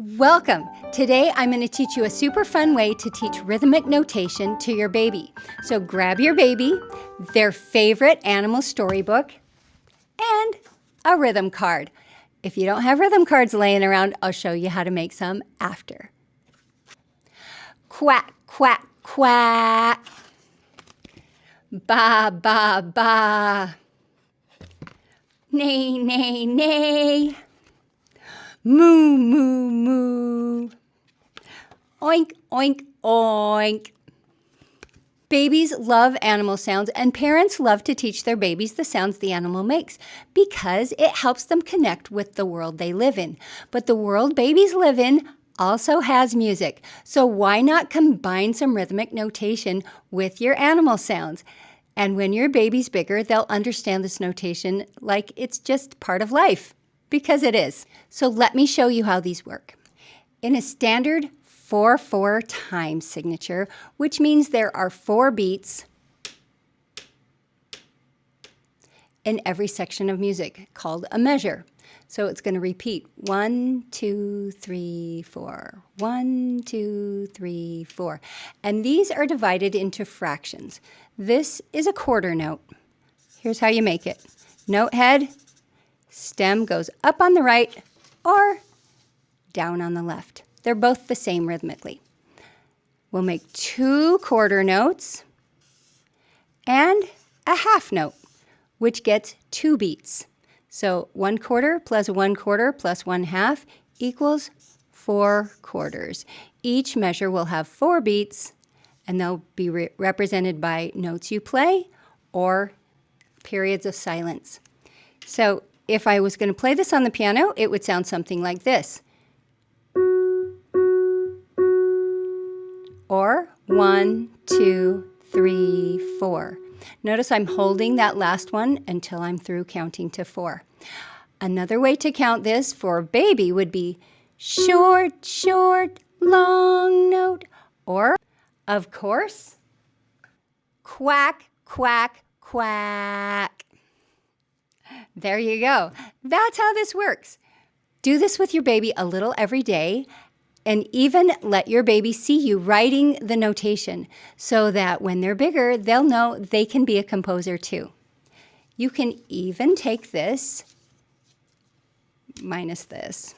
Welcome! Today I'm going to teach you a super fun way to teach rhythmic notation to your baby. So grab your baby, their favorite animal storybook, and a rhythm card. If you don't have rhythm cards laying around, I'll show you how to make some after. Quack, quack, quack. Ba, ba, ba. Neigh, neigh, neigh. Moo, moo, moo. Oink, oink, oink. Babies love animal sounds, and parents love to teach their babies the sounds the animal makes because it helps them connect with the world they live in. But the world babies live in also has music, so why not combine some rhythmic notation with your animal sounds? And when your baby's bigger, they'll understand this notation like it's just part of life. Because it is. So let me show you how these work. In a standard 4/4 time signature, which means there are 4 beats in every section of music, called a measure. So it's going to repeat 1, 2, 3, 4, 1, 2, 3, 4. And these are divided into fractions. This is a quarter note. Here's how you make it. Note head. Stem goes up on the right or down on the left. They're both the same rhythmically. We'll make 2 quarter notes and a half note, which gets 2 beats. So 1 quarter plus 1 quarter plus 1 half equals 4 quarters. Each measure will have 4 beats, and they'll be represented by notes you play or periods of silence. So if I was going to play this on the piano, it would sound something like this. Or 1, 2, 3, 4. Notice I'm holding that last one until I'm through counting to 4. Another way to count this for baby would be short, short, long note. Or, of course, quack, quack, quack. There you go. That's how this works. Do this with your baby a little every day, and even let your baby see you writing the notation so that when they're bigger, they'll know they can be a composer too. You can even take this, minus this,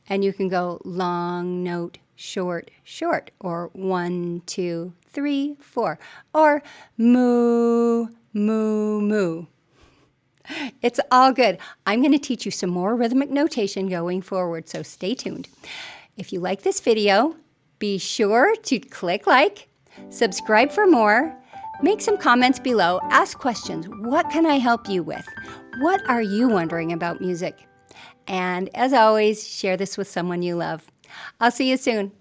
and you can go long note, short, short, or 1, 2, 3, 4, or moo, moo, moo. It's all good. I'm going to teach you some more rhythmic notation going forward, so stay tuned. If you like this video, be sure to click like, subscribe for more, make some comments below, ask questions. What can I help you with? What are you wondering about music? And as always, share this with someone you love. I'll see you soon.